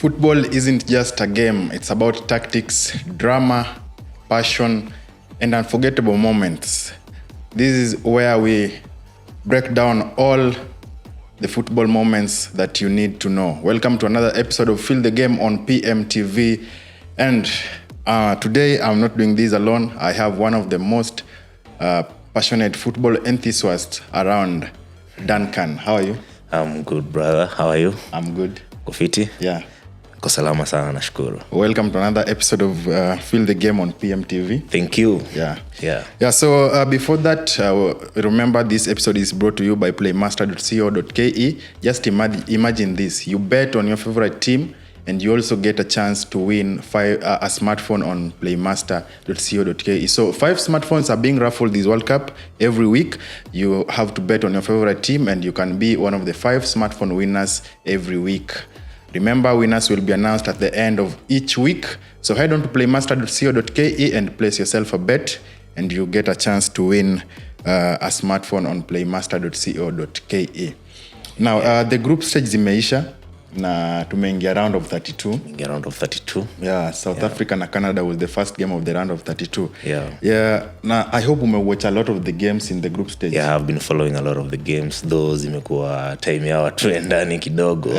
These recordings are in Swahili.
Football isn't just a game. It's about tactics, drama, passion, and unforgettable moments. This is where we break down all the football moments that you need to know. Welcome to another episode of Feel the Game on PMTV. And today I'm not doing this alone. I have one of the most passionate football enthusiasts around, Duncan. How are you? I'm good, brother. How are you? I'm good. Kofiti? Yeah. Ko salama sana, nashukuru. Welcome to another episode of Feel the Game on PMTV. Thank you. Yeah. So before that, remember this episode is brought to you by playmaster.co.ke. Just imagine this. You bet on your favorite team and you also get a chance to win a smartphone on playmaster.co.ke. So 5 smartphones are being raffled this World Cup every week. You have to bet on your favorite team and you can be one of the 5 smartphone winners every week. Remember, winners will be announced at the end of each week. So head on to playmaster.co.ke and place yourself a bet and you get a chance to win a smartphone on playmaster.co.ke. Now, the group stage zimeisha na tumeingia round of 32. Yeah, South Africa na Canada was the first game of the round of 32. Yeah. Now, I hope umewatch a lot of the games in the group stage. Yeah, I've been following a lot of the games. Those imekuwa time ya watu endani kidogo.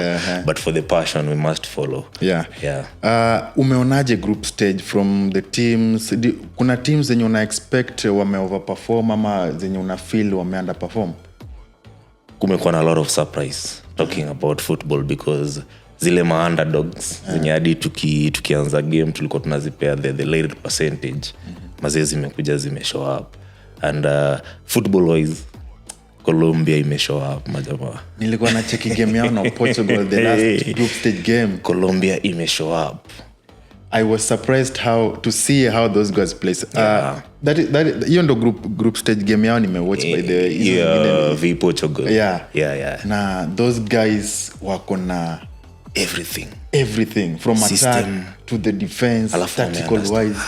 But for the passion, we must follow. Yeah. Umeonaje group stage from the teams? Kuna teams zenye una expect wame overperform ama zenye una feel wame underperform? Kumekuwa na a lot of surprise talking about football because zile underdogs zenye hadi tukianza game tulikuwa tunazipea the later percentage. Mazee zimekuja zimeshow up. And football wise Colombia imeshow up majamaa. Nilikuwa na cheki game yao na Portugal the last group stage game. Colombia imeshow up. I was surprised to see how those guys play. That hiyo ndo group stage game yao nimewatch by the way. Portugal. Yeah. Na those guys wako na everything from system, attack to the defense, tactical wise.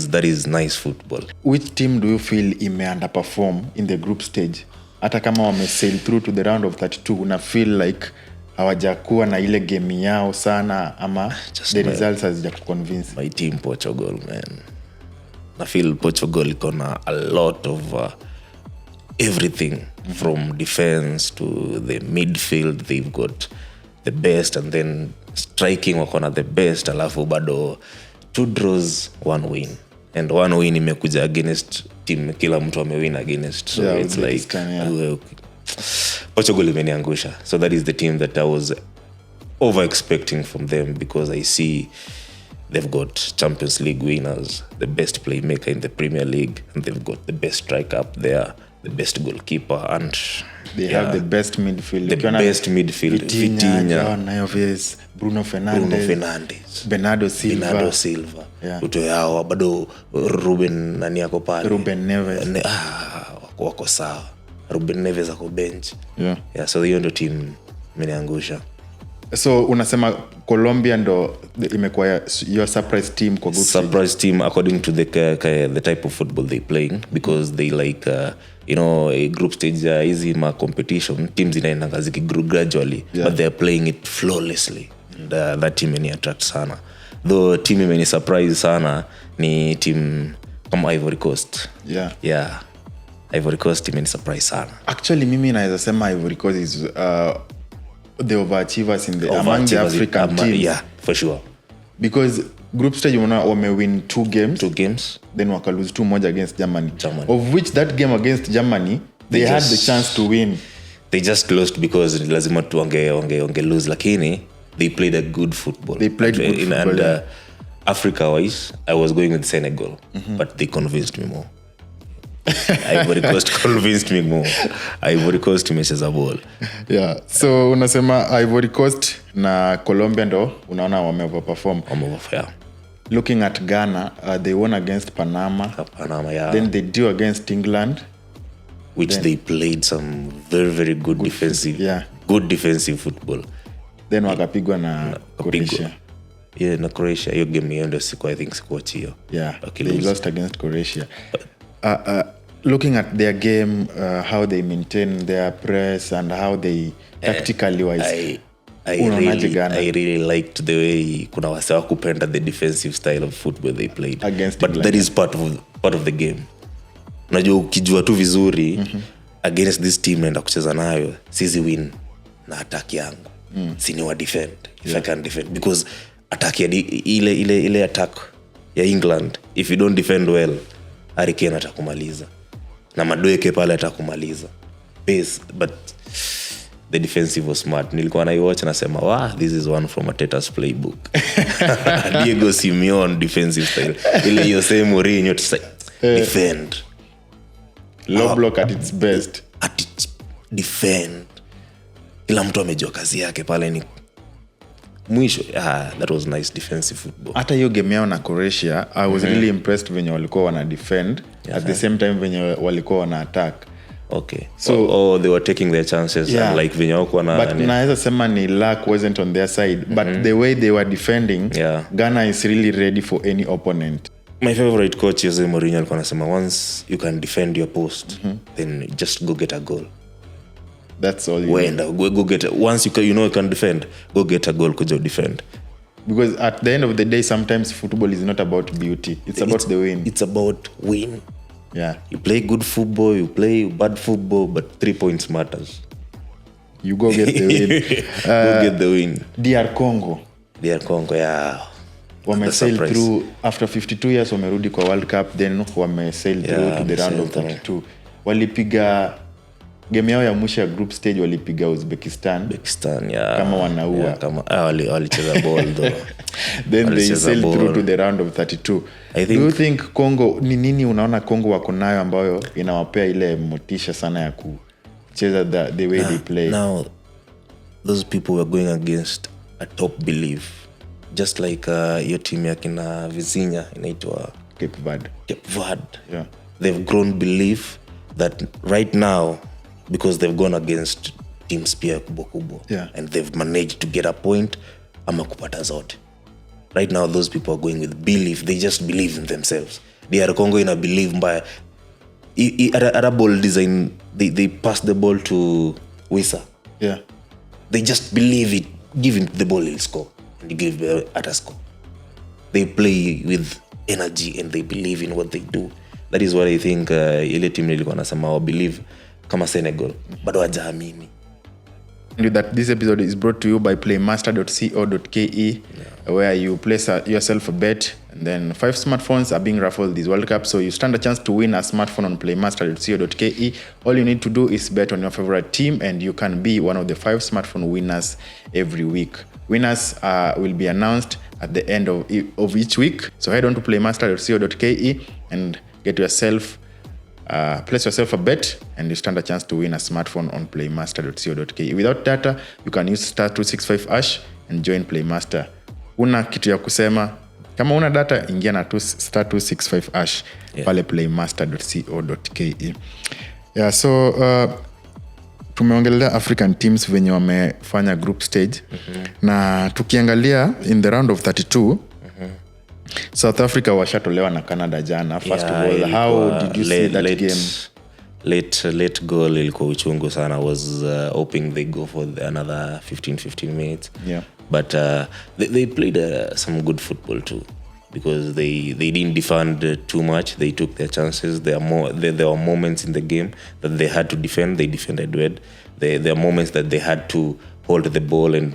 That is nice football. Which team do you feel ime underperform in the group stage? Hata kama wame sail through to the round of 32, una feel like hawajakuwa na ile game yao sana ama the results hazijakuconvince? My team Portugal, man. I feel Portugal iko na a lot of everything from defense to the midfield. They've got the best, and then striking wako na the best, alafu bado 2 draws 1 win, and 1 win imekuja against team kila mtu amewin against, so it's like Portugal imeniangusha. So that is the team that I was over expecting from them because I see they've got Champions League winners, the best playmaker in the Premier League, and they've got the best striker up there, the best goalkeeper, and they have the best midfield. Vitinha, Neves, Bruno Fernandes, Bernardo Silva. Utoyao bado Ruben nani yako pale? Ruben Neves. Wako sawa. Ruben Neves ako bench. Yeah, so hiyo ndo team imeniangusha. So unasema Colombia ndo imekuwa your surprise team kwa group stage? Surprise team according to the type of football they playing, because they like a group stage easy ma competition teams inaenda ziki gradually, but they are playing it flawlessly, and that team imeni attract sana. Though team imeni surprise sana ni team kama Ivory Coast. Yeah. Ivory Coast imeni surprise sana. Actually mimi naweza sema Ivory Coast is the overachievers among the African teams. Yeah, for sure. Because group stage wame win 2 games, then waka lose 2-1 against Germany. Of which that game against Germany they had the chance to win. They just lost because lazima tu wange lose, lakini they played a good football. And Africa wise I was going with Senegal, but they convinced me more. Ivory Coast convinced me more. Ivory Coast imecheza ball. Yeah. So unasema Ivory Coast na Colombia ndo unaona wame overperform. Looking at Ghana, they won against Panama. Then they drew against England, which they played some very good defensive good defensive football. Then wakapigwa na Croatia. Na Croatia hiyo game hiyo ndio I think sikuachi hiyo. They lost against Croatia. Looking at their game, how they maintain their press and how they tactically wise. I really liked the way kuna wase wa kupenda the defensive style of football they played Against but England. that is part of the game. Unajua ukijua tu vizuri against this team naenda kucheza nayo sisi win na attack yangu sini wa defend if I can defend because attack ya ile attack ya England if you don't defend well Harry Kane atakumaliza na Madueke pale atakumaliza base but the defensive was smart. Nilikuwa naiwatch nasema wow this is one from Arteta's playbook. Diego Simeone defensive style ile hiyo same Mourinho defend low block at its best defend kila mtu amejua kazi yake pale ni mwisho. That was nice defensive football. Hata hiyo game yao na Croatia I was really impressed venye walikuwa wana defend at the same time venye walikuwa wana attack. Okay. So they were taking their chances and like venye wako na but naweza sema ni luck wasn't on their side but the way they were defending Ghana is really ready for any opponent. My favorite coach Jose Mourinho alikuwa anasema once you can defend your post then just go get a goal. That's all you need. Go get once you can defend go get a goal kujo defend because at the end of the day sometimes football is not about beauty, it's about the win. It's about win. Yeah, you play good football, you play bad football, but 3 points matters. You go get the win. Go get the win. DR Congo, yeah. Wamesail through after 52 years, wamerudi kwa World Cup, then wamesail through to the round of 32. Walipiga game yao ya mwisho ya group stage, walipiga Uzbekistan kama wanaua walicheza ball though. Then they sailed through to the round of 32. Do you think Congo ni nini unaona Congo wako nayo ambayo inawapea ile motisha sana ya kucheza the way they play? Now those people were going against a top belief just like your team ya kina Vizinha inaitwa Cape Verde. Yeah. They've grown belief that right now because they've gone against teams pia kubwa and they've managed to get a point ama kupata zote. Right now those people are going with belief. They just believe in themselves. DR Congo ina believe mbaya. At a ball design they pass the ball to Wissa. Yeah. They just believe it. Give him the ball, he'll score. And you give at a score. They play with energy and they believe in what they do. That is what I think ile team nilikuwa nasema believe kama Senegal bado hajaamini. That this episode is brought to you by playmaster.co.ke where you place yourself a bet and then 5 smartphones are being raffled this World Cup, so you stand a chance to win a smartphone on playmaster.co.ke. All you need to do is bet on your favorite team and you can be one of the 5 smartphone winners every week. Winners will be announced at the end of each week, so head on to playmaster.co.ke and get yourself place yourself a bet and you stand a chance to win a smartphone on playmaster.co.ke. Without data, you can use *265# and join Playmaster. Una kitu ya kusema, kama una data ingia na *265# pale playmaster.co.ke. Yeah, so tumeongelea African teams venye wamefanya group stage na tukiangalia in the round of 32 South Africa washatolewa na Canada jana. First of all, how did you see that game? Late goal ilikuwa uchungu sana. I was hoping they go for another 15 minutes. Yeah. But they played some good football too because they didn't defend too much. They took their chances. There were moments in the game that they had to defend. They defended well. There are moments that they had to hold the ball and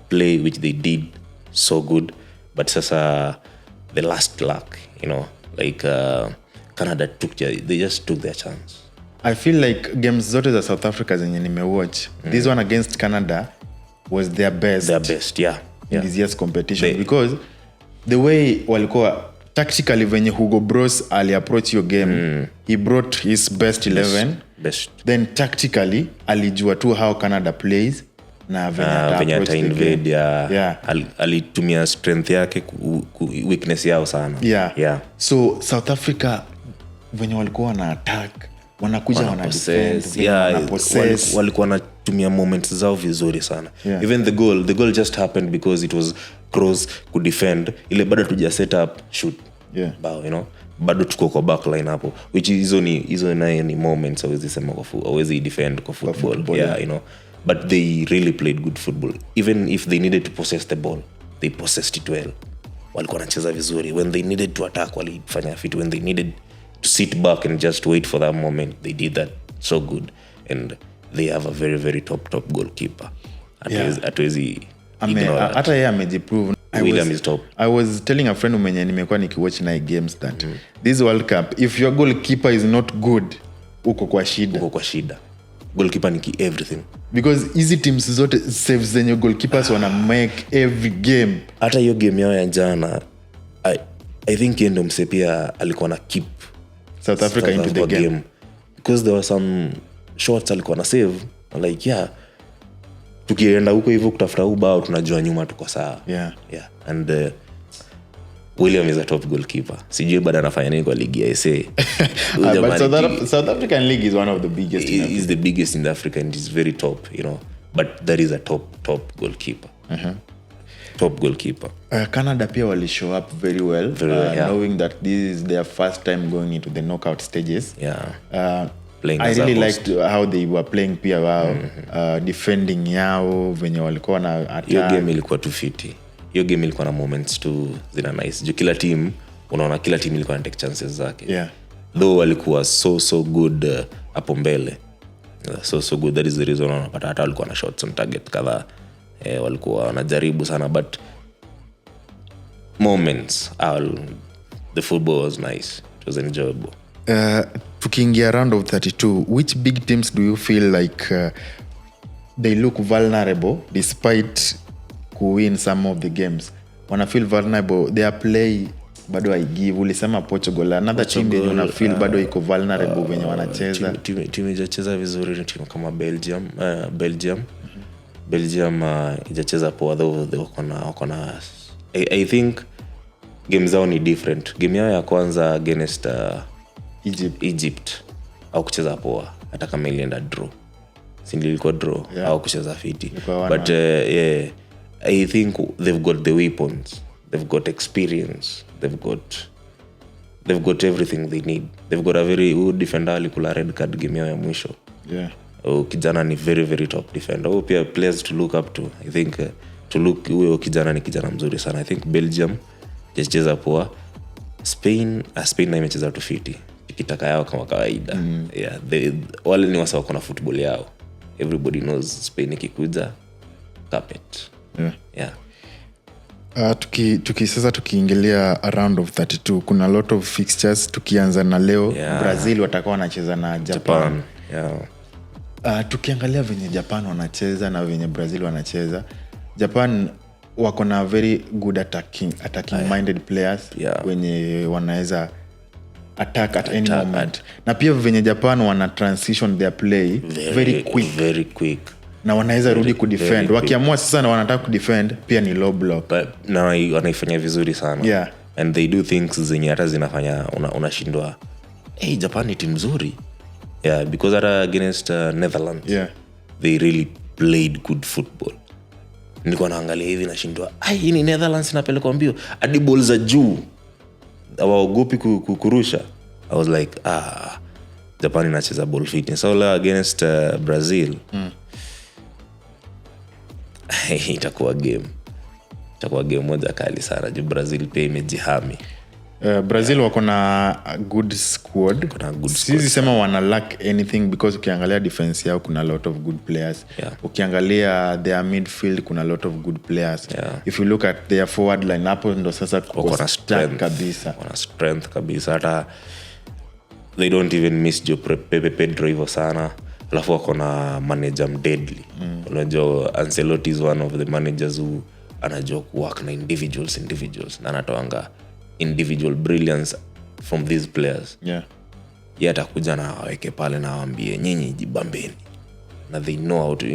play, which they did so good. But sasa the last luck, like Canada they just took their chance. I feel like games zote za South Africa zenye nimewatch, this one against Canada was their best. Yeah. In this year's competition because the way walikuwa tactically venye Hugo Bros aliapproach your game, he brought his best 11. Best. Then tactically alijua tu how Canada plays na venye invade alitumia strength yake weakness yao sana. Yeah. So South Africa venye walikuwa na attack wanakuja wana defend, walikuwa wanatumia moments zao vizuri sana. Even the goal just happened because it was cross ku defend ile bado tuja set up shoot bao, bado tuko kwa backline hapo, which hizo ni moments hawezi sema kwa hawezi defend kwa football. but they really played good football. Even if they needed to possess the ball, they possessed it well. Walikuwa wanacheza vizuri. When they needed to attack, walifanya fit. When they needed to sit back and just wait for that moment, they did that so good. And they have a very, very top goalkeeper. Hatuwezi ignore that. Hata yeye amejiprove. William is top. I was telling a friend mwenye nimekuwa nikiwatch na games that this World Cup, if your goalkeeper is not good, uko kwa shida. Goalkeeper ni everything. Because easy teams zote saves zenye goalkeepers wana make every game. Hata hiyo game yao ya jana, I think yeye ndo mse pia alikuwa na keep South Africa into the game. Because there were some shots alikuwa na save, like tukienda huko hivyo kutafuta ubao tunajua nyuma tuko sawa. Yeah. And William is a top goalkeeper. Sijui bado anafanya nini kwa ligi ya SA. But South African league is one of the biggest. Is the biggest in Africa and is very top, But that is a top goalkeeper. Top goalkeeper. Canada pia wali show up very well, knowing that this is their first time going into the knockout stages. I really liked how they were playing pia wao, defending yao venye walikuwa na attack. Hiyo game ilikuwa tu fiti. Hiyo game ilikuwa na moments tu zina nice. Juu kila team, unaona kila team ilikuwa na take chances zake. Though walikuwa so good hapo mbele. So good, that is the reason unapata hata walikuwa na shots on target kadhaa. Walikuwa wanajaribu sana, but moments, the football was nice. It was enjoyable. Tukiingia round of 32, which big teams do you feel like they look vulnerable despite win some of the games? Wana feel vulnerable, their play bado haigive. Ulisema Portugal, another team yenye una feel bado iko vulnerable venye wanacheza. Timu ijacheza vizuri ni timu kama Belgium. Belgium ijacheza poa, though wako na I think game zao ni different. Game yao ya kwanza against Egypt au kucheza poa, hata kama ilienda draw. Sindi ilikuwa draw au kucheza fiti. But I think they've got the weapons, they've got experience, they've got everything they need. They've got a very good defender alikula red card game yao ya mwisho. Kijana ni very very top defender. Pia players to look up to. I think huyo kijana ni kijana mzuri sana. I think Belgium cheza poa. Spain na imecheza tu fiti. Kitaka yao kama kawaida. Wale ni wasa wako na football yao. Everybody knows Spain ikikuja carpet. Sasa tukiingilia a round of 32, kuna lot of fixtures. Tukianza na leo, Brazil watakuwa wanacheza na Japan. Tukiangalia venye Japan wanacheza na venye Brazil wanacheza, Japan wako na very good attacking minded players wenye wanaweza attack at any moment. Na pia venye Japan wana transition their play very quick. Na wanaweza rudi kudefend. Wakiamua sasa na wanataka kudefend, pia ni low block. Na wanaifanya vizuri sana. And they do things zenye hata zinafanya unashindwa. Japan ni timu nzuri. Because hata against Netherlands, they really played good football. Nilikuwa naangalia hivi nashindwa, hii ni Netherlands inapelekwa mbio hadi ball za juu, hawaogopi kurusha. I was like, Japan inacheza ball fitness. So against Brazil, itakuwa game moja kali sana. Brazil pia imejihami. Brazil wako na a good squad. Sisi sema wana lack anything because ukiangalia defense yao kuna a lot of good players. Ukiangalia their midfield kuna a lot of good players. If you look at their forward line, hapo ndo sasa kuna strength kabisa. Wana strength kabisa. Hata they don't even miss Pepe Pedro hivyo sana. Alafu wako na manager deadly. Unajua Ancelotti is one of the managers who anajua work na individuals na anatoanga individual brilliance from these players. Atakuja na waweke pale na waambie nyinyi jibambeni. Na they know how to,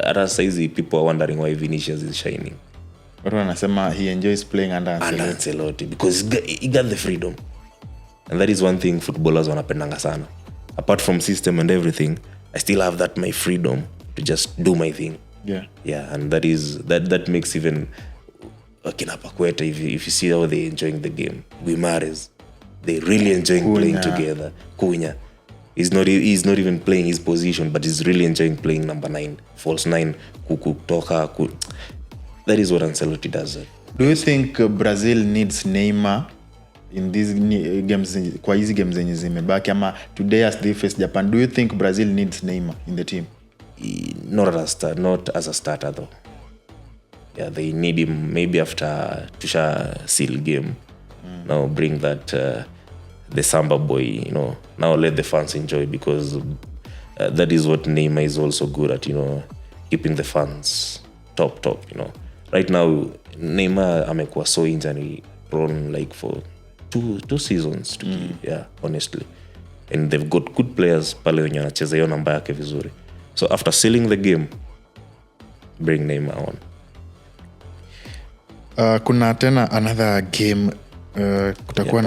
hata saizi people are wondering why Vinicius is shining. Watu wanasema he enjoys playing under Ancelotti because he got the freedom. And that is one thing footballers wanapendanga sana. Apart from system and everything, I still have my freedom to just do my thing. And that makes even Akina Paqueta, if you see how they enjoying the game, Guimares, they really enjoying playing together. Cunha, He's not even playing his position, but he's really enjoying playing number 9, false 9, kutoka. That is what Ancelotti does. Do you think Brazil needs Neymar in these games, kwa hizi games zenye zimebaki, ama today as they face Japan? Do you think Brazil needs Neymar in the team? Not as a starter though. Yeah, they need him maybe after Tusha seal game. Now bring that the Samba boy, now let the fans enjoy, because that is what Neymar is also good at, keeping the fans top. Right now Neymar amekuwa so injury prone like for two seasons to yeah, honestly, and they've got good players pale wenye wanacheza hiyo namba yake vizuri. So after sealing the game, bring Neymar on. Kuna tena another game kutakuwa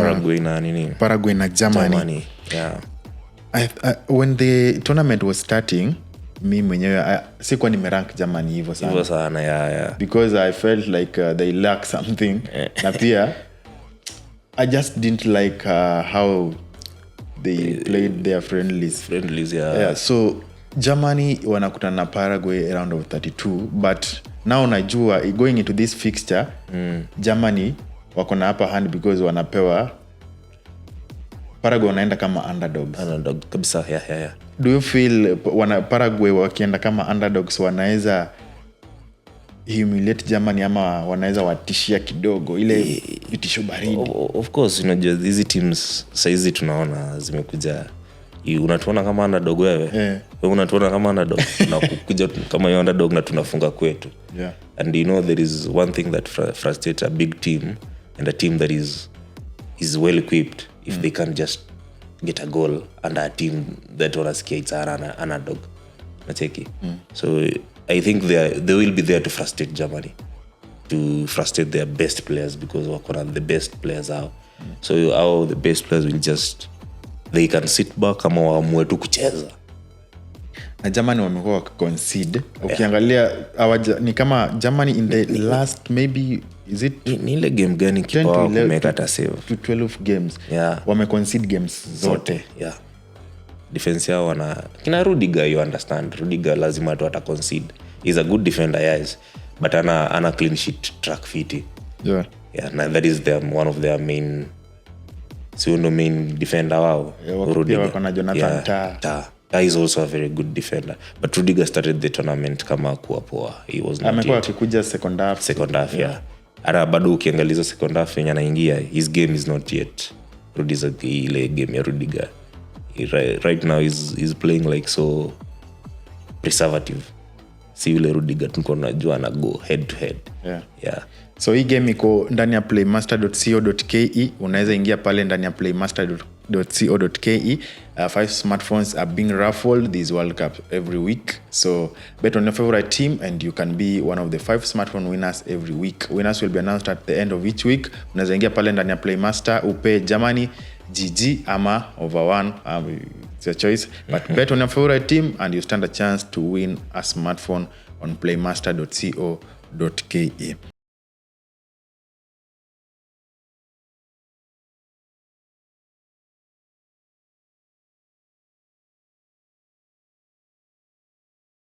Paraguay na Germany. Yeah. When the tournament was starting, mi mwenyewe sikuwa nimerank Germany hivyo sana. Yeah. Because I felt like they lack something. Na pia I just didn't like how they played their friendlies. Yeah, so Germany wanakutana na Paraguay around of 32, but now najua going into this fixture, Germany wako na upper hand because wanapewa, Paraguay wanaenda kama underdog kabisa. Yeah. Do you feel Paraguay wakienda kama underdogs wanaweza humiliate Germany, ama wanaweza watishia kidogo ile vitisho baridi? Of course, hizi teams saizi tunaona zimekuja, unatuona kama underdog wewe. Wewe unatuona kama underdog na kukuja kama underdog na tunafunga kwetu. Yeah. And there is one thing that frustrates a big team and a team that is well equipped if they can just get a goal under a team that wanasikia it's an underdog. Nacheki. So I think they will be there to frustrate Germany, to frustrate their best players, because wakona the best players out. So how the best players will just, they can sit back ama waamue tu kucheza. Na Germany wamekuwa concede. Ukiangalia ni kama Germany in the last maybe is it ni ile game gani kipa wao kumeka hata save to 12 games. Yeah. Wame concede games zote. Yeah. Defense yao kina Rudiger, you understand. Rudiger lazima tu ata concede. He's a good defender, yes, but ana clean sheet track fiti. Yeah. Yeah, that is one of their main defender wao. Rudiger wako na Jonathan Tah. Tah is also a very good defender, but Rudiger started the tournament kama kuwa poa. He was not amekuwa akikuja second half. Yeah. Ara bado ukiangaliza second half yenye anaingia, his game is not yet Rudiger ile game ya Rudiger. Right now he's playing like so preservative. Si yule Rudiger tuko najua na go head to head. Yeah. So hii game iko ndani ya playmaster.co.ke. Unaweza ingia pale ndani ya playmaster.co.ke. 5 smartphones are being raffled this World Cup every week. So bet on your favorite team and you can be one of the 5 smartphone winners every week. Winners will be announced at the end of each week. Unaweza ingia pale ndani ya Playmaster, upe Germany GG ama over 1. It's your choice. But bet on your favorite team and you stand a chance to win a smartphone on playmaster.co.ke.